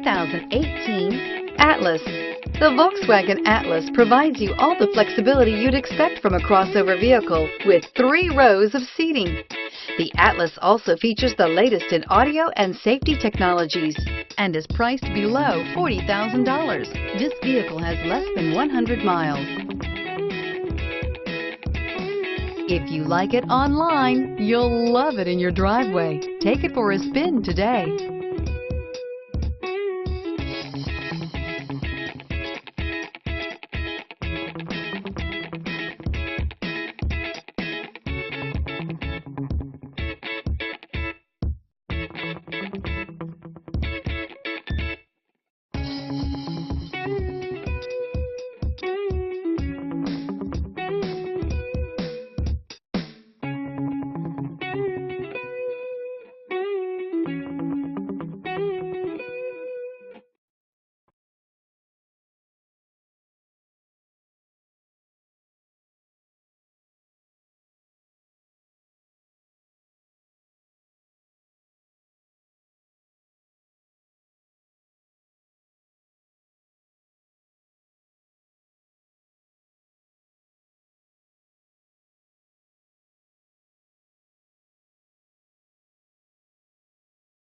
2018 Atlas. The Volkswagen Atlas provides you all the flexibility you'd expect from a crossover vehicle with 3 rows of seating. The Atlas also features the latest in audio and safety technologies and is priced below $40,000. This vehicle has less than 100 miles. If you like it online, you'll love it in your driveway. Take it for a spin today.